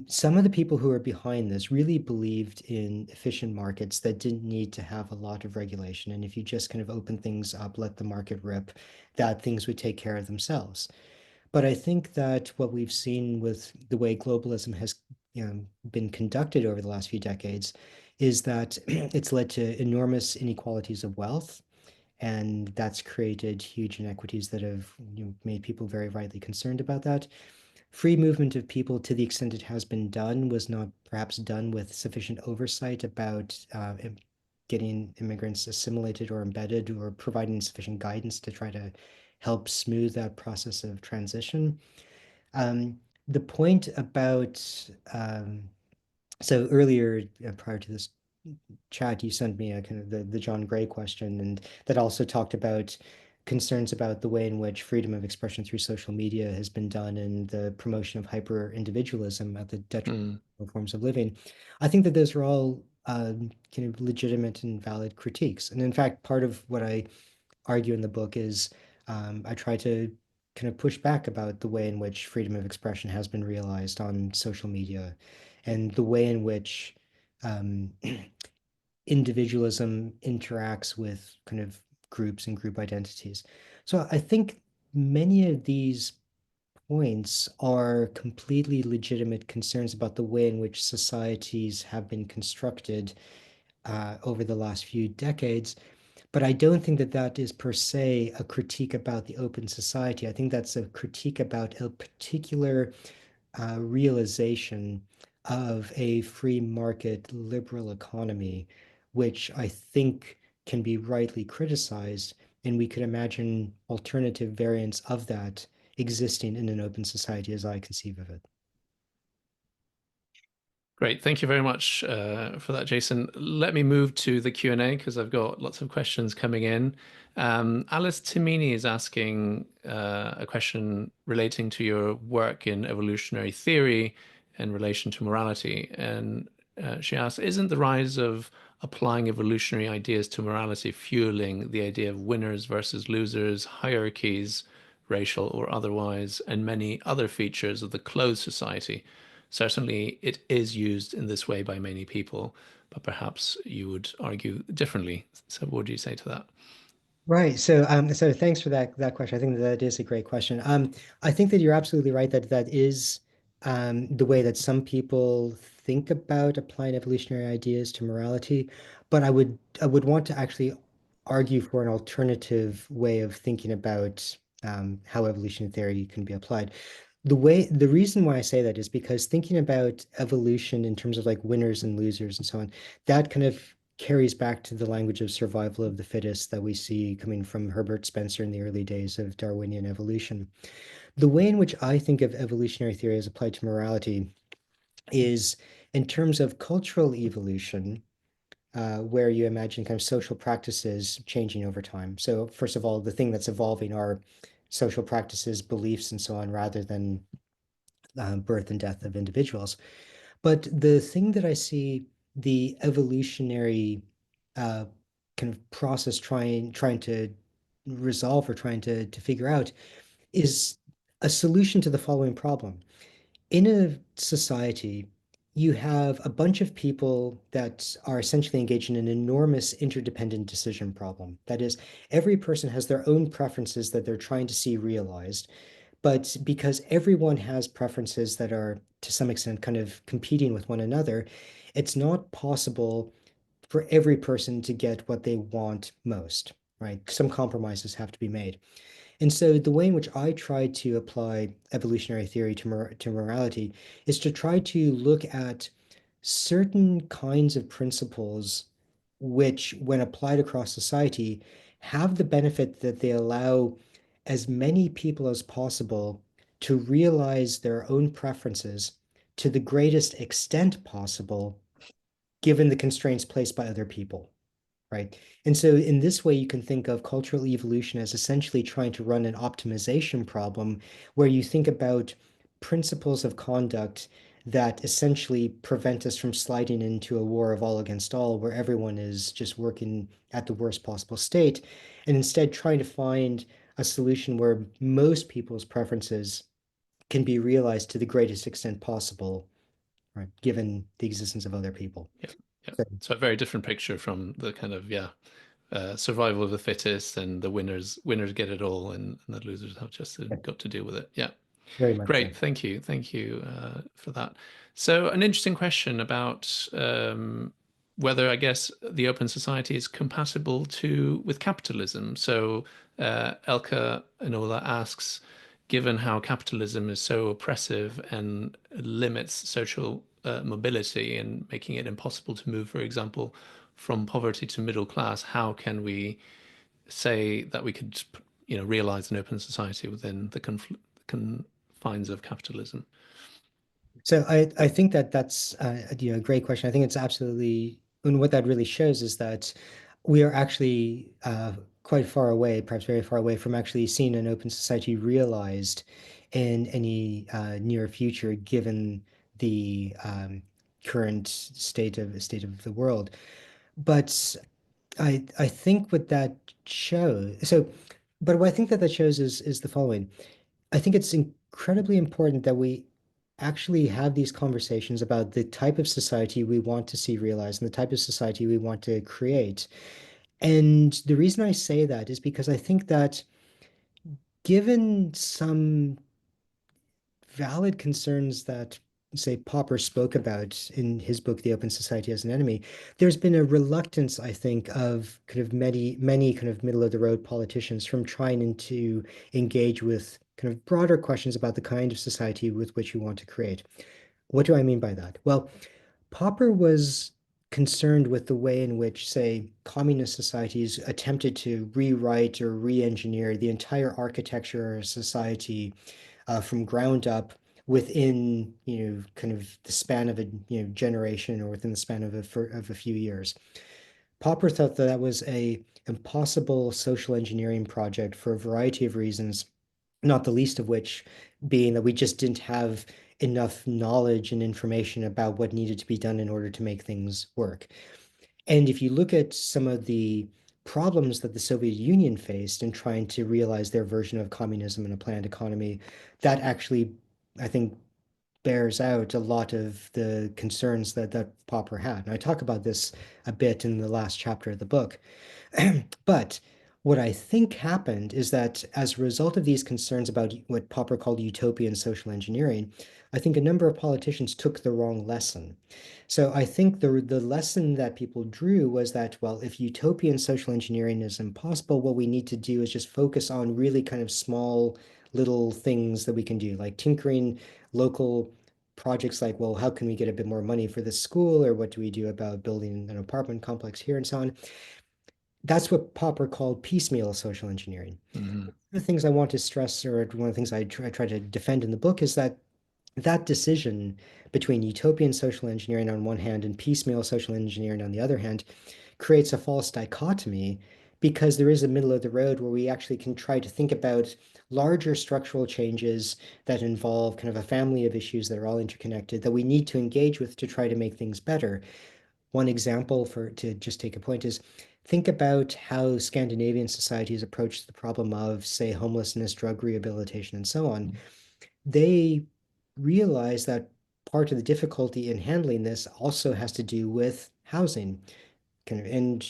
some of the people who are behind this really believed in efficient markets that didn't need to have a lot of regulation. And if you just kind of open things up, let the market rip, that things would take care of themselves. But I think that what we've seen with the way globalism has, been conducted over the last few decades is that it's led to enormous inequalities of wealth, and that's created huge inequities that have, made people very rightly concerned about that. Free movement of people, to the extent it has been done, was not perhaps done with sufficient oversight about getting immigrants assimilated or embedded, or providing sufficient guidance to try to help smooth that process of transition. The point about, so earlier, prior to this chat, you sent me a kind of the John Gray question, and that also talked about concerns about the way in which freedom of expression through social media has been done, and the promotion of hyper individualism at the detriment
Mm.
of forms of living. I think that those are all kind of legitimate and valid critiques. And in fact, part of what I argue in the book is I try to kind of push back about the way in which freedom of expression has been realized on social media, and the way in which um, individualism interacts with kind of groups and group identities. So I think many of these points are completely legitimate concerns about the way in which societies have been constructed over the last few decades. But I don't think that that is per se a critique about the open society. I think that's a critique about a particular realization of a free market liberal economy, which I think can be rightly criticized. And we could imagine alternative variants of that existing in an open society as I conceive of it.
Great. Thank you very much for that, Jason. Let me move to the Q&A because I've got lots of questions coming in. Alice Timini is asking a question relating to your work in evolutionary theory in relation to morality. And she asks, isn't the rise of applying evolutionary ideas to morality fueling the idea of winners versus losers, hierarchies, racial or otherwise, and many other features of the closed society? Certainly, it is used in this way by many people, but perhaps you would argue differently. So, what do you say to that?
Right. So thanks for that question. I think that is a great question. I think that you're absolutely right that that is the way that some people think about applying evolutionary ideas to morality. But I would want to actually argue for an alternative way of thinking about how evolution theory can be applied. The reason why I say that is because thinking about evolution in terms of like winners and losers and so on, that kind of carries back to the language of survival of the fittest that we see coming from Herbert Spencer in the early days of Darwinian evolution. The way in which I think of evolutionary theory as applied to morality is in terms of cultural evolution, where you imagine kind of social practices changing over time. So, first of all, the thing that's evolving are social practices, beliefs, and so on, rather than birth and death of individuals. But the thing that I see the evolutionary uh, kind of process trying to resolve or trying to figure out is a solution to the following problem. In a society, you have a bunch of people that are essentially engaged in an enormous interdependent decision problem. That is, every person has their own preferences that they're trying to see realized. But because everyone has preferences that are to some extent kind of competing with one another, it's not possible for every person to get what they want most, right? Some compromises have to be made. And so the way in which I try to apply evolutionary theory to morality is to try to look at certain kinds of principles which, when applied across society, have the benefit that they allow as many people as possible to realize their own preferences to the greatest extent possible, given the constraints placed by other people. Right. And so in this way, you can think of cultural evolution as essentially trying to run an optimization problem where you think about principles of conduct that essentially prevent us from sliding into a war of all against all, where everyone is just working at the worst possible state, and instead trying to find a solution where most people's preferences can be realized to the greatest extent possible, right, given the existence of other people.
Yeah, yeah.
So,
So a very different picture from the kind of survival of the fittest, and the winners get it all, and the losers have just
yeah,
got to deal with it. Yeah.
very much so.
Great, thank you for that. So, an interesting question about whether, I guess, the open society is compatible with capitalism. So, Elka Enola asks, given how capitalism is so oppressive and limits social mobility and making it impossible to move, for example, from poverty to middle class, how can we say that we could, realize an open society within the confines of capitalism?
So I think that that's a great question. I think it's absolutely, and what that really shows is that we are actually quite far away, perhaps very far away from actually seeing an open society realized in any near future, given the current state of the world. But I think what that shows, but what I think that that shows is the following. I think it's incredibly important that we actually have these conversations about the type of society we want to see realized and the type of society we want to create. And the reason I say that is because I think that given some valid concerns that, say, Popper spoke about in his book, The Open Society as an Enemy, there's been a reluctance, I think, of kind of many kind of middle of the road politicians from trying to engage with kind of broader questions about the kind of society with which you want to create. What do I mean by that? Well, Popper was concerned with the way in which, say, communist societies attempted to rewrite or re-engineer the entire architecture of society from ground up within, kind of the span of a, generation, or within the span of a few years. Popper thought that that was a impossible social engineering project for a variety of reasons, not the least of which being that we just didn't have enough knowledge and information about what needed to be done in order to make things work. And if you look at some of the problems that the Soviet Union faced in trying to realize their version of communism and a planned economy, that actually, I think, bears out a lot of the concerns that Popper had. And I talk about this a bit in the last chapter of the book. But what I think happened is that as a result of these concerns about what Popper called utopian social engineering, I think a number of politicians took the wrong lesson. So I think the lesson that people drew was that, well, if utopian social engineering is impossible, what we need to do is just focus on really kind of small little things that we can do, like tinkering local projects like, well, how can we get a bit more money for this school, or what do we do about building an apartment complex here, and so on. That's what Popper called piecemeal social engineering.
Hmm.
The things I want to stress, or one of the things I try to defend in the book, is that that decision between utopian social engineering on one hand and piecemeal social engineering on the other hand creates a false dichotomy, because there is a middle of the road where we actually can try to think about larger structural changes that involve kind of a family of issues that are all interconnected that we need to engage with to try to make things better. One example, for to just take a point, is think about how Scandinavian societies approach the problem of, say, homelessness, drug rehabilitation, and so on. They realize that part of the difficulty in handling this also has to do with housing. And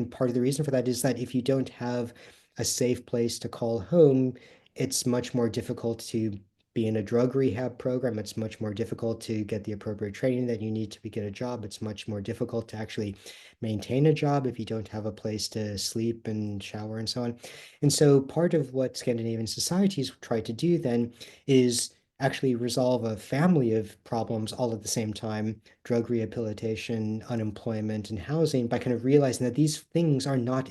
part of the reason for that is that if you don't have a safe place to call home, it's much more difficult to be in a drug rehab program. It's much more difficult to get the appropriate training that you need to get a job. It's much more difficult to actually maintain a job if you don't have a place to sleep and shower and so on. And so part of what Scandinavian societies try to do then is actually resolve a family of problems all at the same time: drug rehabilitation, unemployment, and housing, by kind of realizing that these things are not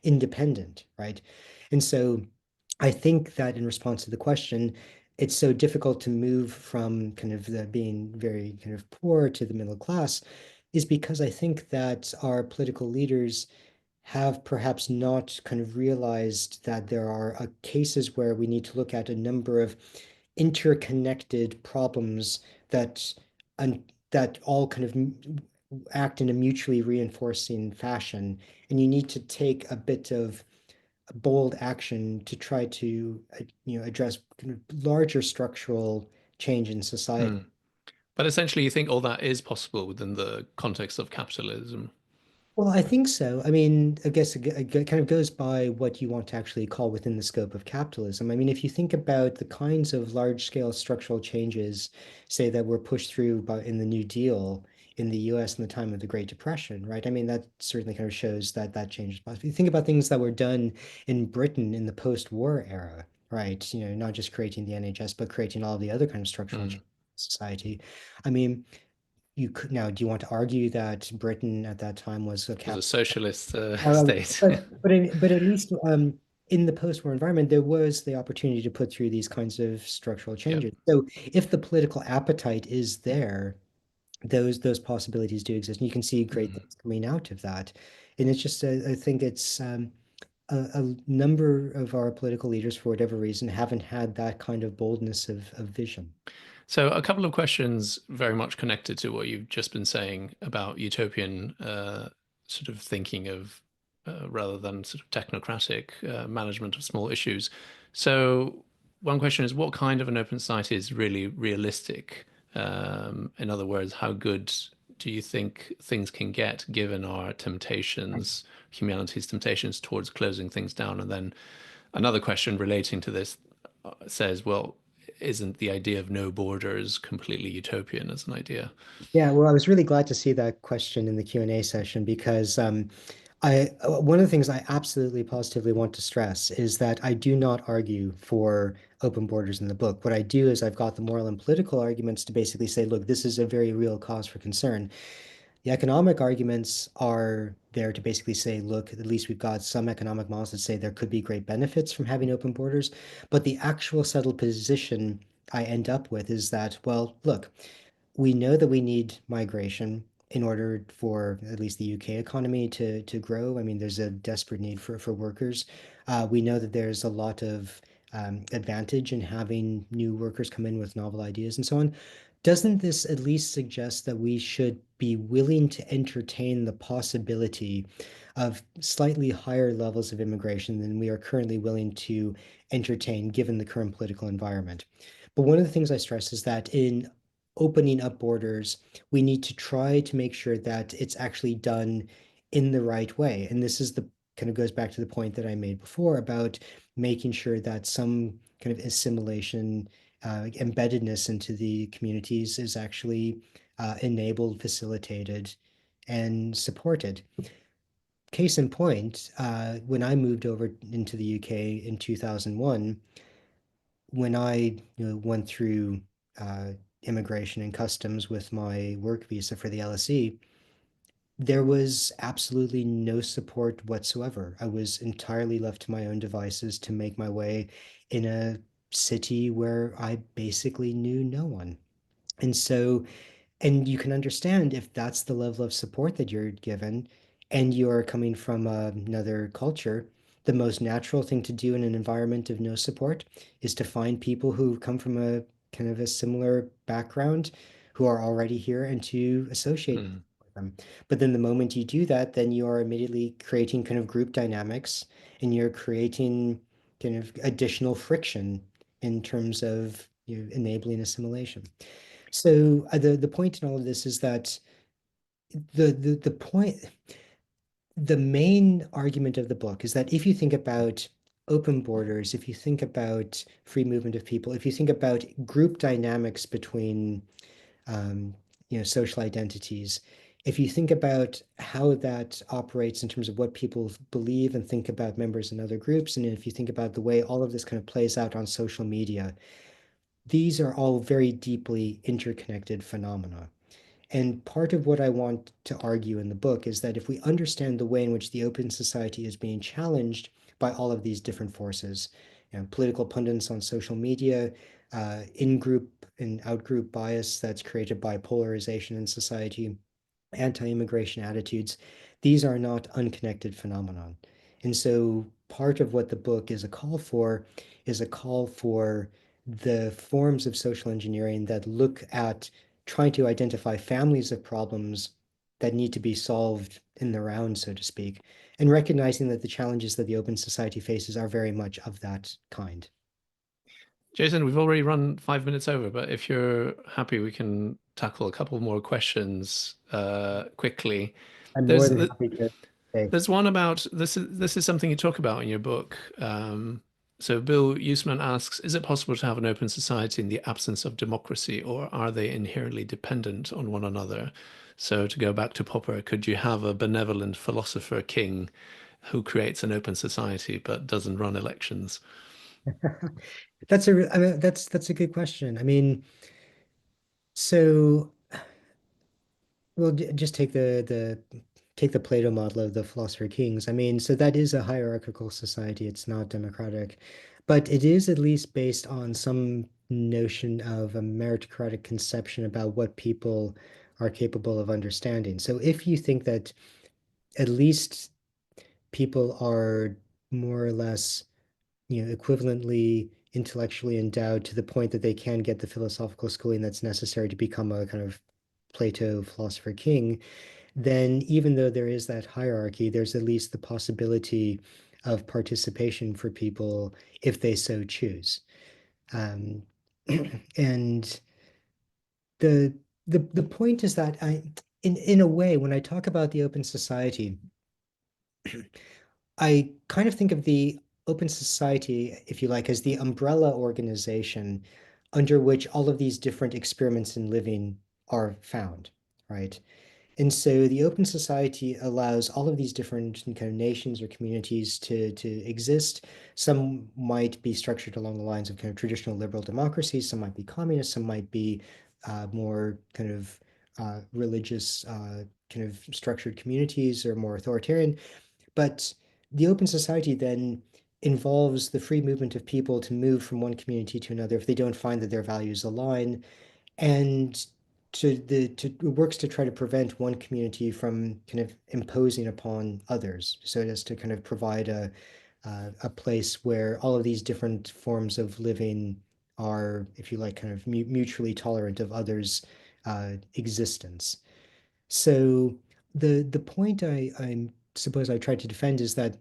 independent, right? And so I think that in response to the question, it's so difficult to move from kind of the being very kind of poor to the middle class, is because I think that our political leaders have perhaps not kind of realized that there are cases where we need to look at a number of interconnected problems that that all kind of act in a mutually reinforcing fashion, and you need to take a bit of bold action to try to address kind of larger structural change in society.
Mm. But essentially, you think all that is possible within the context of capitalism.
Well, I think so. I mean, I guess it kind of goes by what you want to actually call within the scope of capitalism. I mean, if you think about the kinds of large-scale structural changes, say, that were pushed through in the New Deal in the US in the time of the Great Depression, right? I mean, that certainly kind of shows that that change is possible. If you think about things that were done in Britain in the post-war era, right? Not just creating the NHS, but creating all the other kind of structural change
Mm.
in society. I mean, you could now, do you want to argue that Britain at that time was a
Was a
capitalist?
socialist
Um,
state.
but at least in the post-war environment, there was the opportunity to put through these kinds of structural
Yep.
changes. So if the political appetite is there, those possibilities do exist, and you can see great
Mm.
things coming out of that. And it's just, I think it's a number of our political leaders, for whatever reason, haven't had that kind of boldness of vision.
So, a couple of questions very much connected to what you've just been saying about utopian sort of thinking of rather than sort of technocratic management of small issues. So, one question is, what kind of an open society is really realistic? In other words, how good do you think things can get given our temptations, humanity's temptations towards closing things down? And then another question relating to this says, well, isn't the idea of no borders completely utopian as an idea?
Yeah, well, I was really glad to see that question in the Q&A session, because one of the things I absolutely positively want to stress is that I do not argue for open borders in the book. What I do is I've got the moral and political arguments to basically say, look, this is a very real cause for concern. The economic arguments are there to basically say, look, at least we've got some economic models that say there could be great benefits from having open borders. But the actual settled position I end up with is that, well, look, we know that we need migration in order for at least the UK economy to grow. I mean, there's a desperate need for workers. We know that there's a lot of advantage in having new workers come in with novel ideas and so on. Doesn't this at least suggest that we should be willing to entertain the possibility of slightly higher levels of immigration than we are currently willing to entertain given the current political environment? But one of the things I stress is that in opening up borders, we need to try to make sure that it's actually done in the right way. And this is the kind of goes back to the point that I made before about making sure that some kind of assimilation, embeddedness into the communities is actually enabled, facilitated, and supported. Case in point, when I moved over into the UK in 2001, when I went through immigration and customs with my work visa for the LSE, there was absolutely no support whatsoever. I was entirely left to my own devices to make my way in a city where I basically knew no one. And so and you can understand if that's the level of support that you're given and you're coming from another culture, the most natural thing to do in an environment of no support is to find people who come from a kind of a similar background who are already here and to associate
Hmm.
with them. But then the moment you do that, then you are immediately creating kind of group dynamics and you're creating kind of additional friction in terms of enabling assimilation. So the point in all of this is that the point the main argument of the book is that if you think about open borders, if you think about free movement of people, if you think about group dynamics between um, social identities, if you think about how that operates in terms of what people believe and think about members in other groups, and if you think about the way all of this kind of plays out on social media, these are all very deeply interconnected phenomena. And part of what I want to argue in the book is that if we understand the way in which the open society is being challenged by all of these different forces, political pundits on social media, in-group and out-group bias that's created by polarization in society, anti-immigration attitudes, these are not unconnected phenomenon. And so part of what the book is a call for is a call for the forms of social engineering that look at trying to identify families of problems that need to be solved in the round, so to speak, and recognizing that the challenges that the open society faces are very much of that kind.
Jason, we've already run 5 minutes over, but if you're happy, we can tackle a couple more questions quickly.
I'm more
There's
than happy to say.
there's one about this is something you talk about in your book. So Bill Usman asks, is it possible to have an open society in the absence of democracy, or are they inherently dependent on one another? So to go back to Popper, could you have a benevolent philosopher king who creates an open society but doesn't run elections?
I mean, that's a good question. I mean, so well, just take the Plato model of the philosopher kings. I mean, so that is a hierarchical society. It's not democratic, but it is at least based on some notion of a meritocratic conception about what people are capable of understanding. So if you think that at least people are more or less, equivalently intellectually endowed to the point that they can get the philosophical schooling that's necessary to become a kind of Plato philosopher king, then even though there is that hierarchy, there's at least the possibility of participation for people if they so choose. Um, and the point is that in a way, when I talk about the open society, I kind of think of the open society, if you like, as the umbrella organization under which all of these different experiments in living are found, right? And so the open society allows all of these different kind of nations or communities to exist. Some might be structured along the lines of kind of traditional liberal democracies, some might be communist, some might be more kind of religious kind of structured communities or more authoritarian. But the open society then involves the free movement of people to move from one community to another if they don't find that their values align, and it works to try to prevent one community from kind of imposing upon others, so as to kind of provide a place where all of these different forms of living are, if you like, kind of mutually tolerant of others' existence. So the point I suppose I tried to defend is that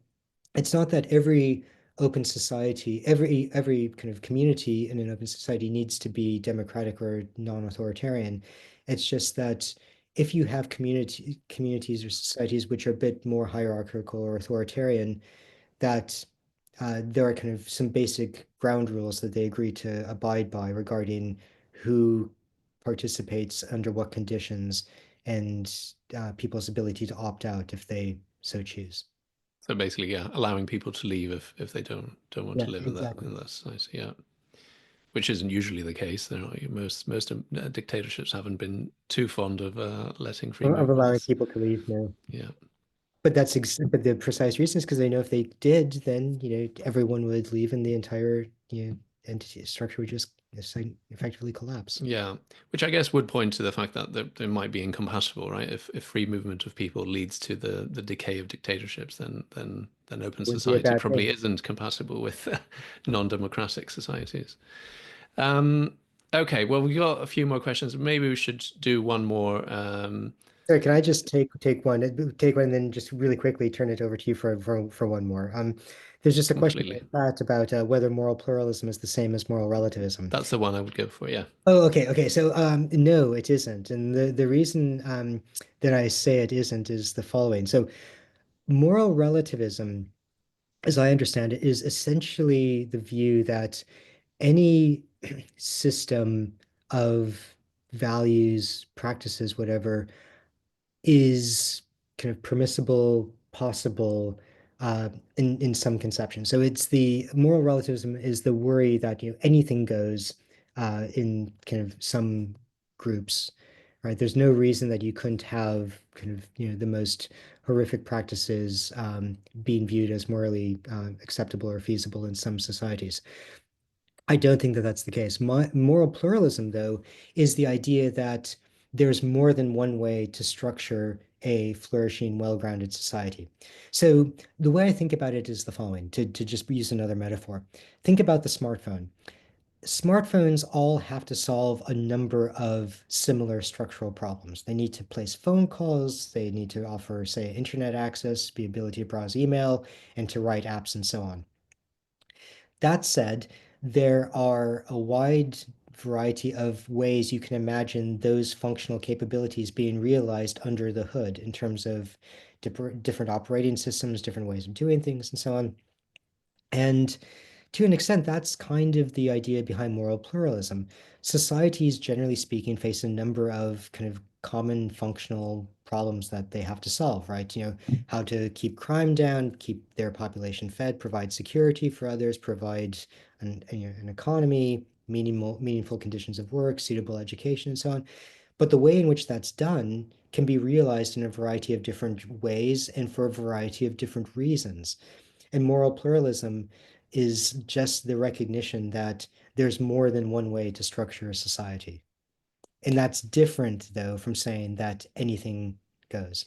it's not that every open society, every kind of community in an open society needs to be democratic or non-authoritarian. It's just that if you have communities or societies which are a bit more hierarchical or authoritarian, that there are kind of some basic ground rules that they agree to abide by regarding who participates under what conditions, and people's ability to opt out if they so choose.
So basically, yeah, allowing people to leave if they don't want
Yeah,
to live
exactly.
in that society, yeah, which isn't usually the case. There are most dictatorships haven't been too fond of letting free
Of allowing
movements.
people to leave, no.
Yeah,
But but the precise reason is because they know if they did, then everyone would leave, and the entire entity structure would just effectively collapse.
yeah, which I guess would point to the fact that they might be incompatible, right? If free movement of people leads to the decay of dictatorships, then open
It wouldn't be a
society
bad
probably
thing.
isn't compatible with non-democratic societies. Um, okay, well, we got a few more questions. Maybe we should do one more.
Sorry, can I just take one, and then just really quickly turn it over to you for one more? There's just a question
Completely.
about whether moral pluralism is the same as moral relativism.
That's the one I would go for. Yeah,
Oh, okay. So, no, it isn't. And the reason that I say it isn't is the following. So, moral relativism, as I understand it, is essentially the view that any system of values, practices, whatever, is kind of permissible, possible, in some conception. So it's the moral relativism is the worry that anything goes in kind of some groups, right? There's no reason that you couldn't have kind of the most horrific practices being viewed as morally acceptable or feasible in some societies. I don't think that that's the case. Moral pluralism, though, is the idea that there's more than one way to structure a flourishing, well-grounded society. So the way I think about it is the following, to just use another metaphor. Think about the smartphone. Smartphones all have to solve a number of similar structural problems. They need to place phone calls, they need to offer, say, internet access, the ability to browse email, and to write apps and so on. That said, there are a wide variety of ways you can imagine those functional capabilities being realized under the hood in terms of different operating systems, different ways of doing things, and so on. And to an extent, that's kind of the idea behind moral pluralism. Societies, generally speaking, face a number of kind of common functional problems that they have to solve, right? How to keep crime down, keep their population fed, provide security for others, provide an economy, meaningful conditions of work, suitable education, and so on. But the way in which that's done can be realized in a variety of different ways and for a variety of different reasons. And moral pluralism is just the recognition that there's more than one way to structure a society. And that's different, though, from saying that anything goes.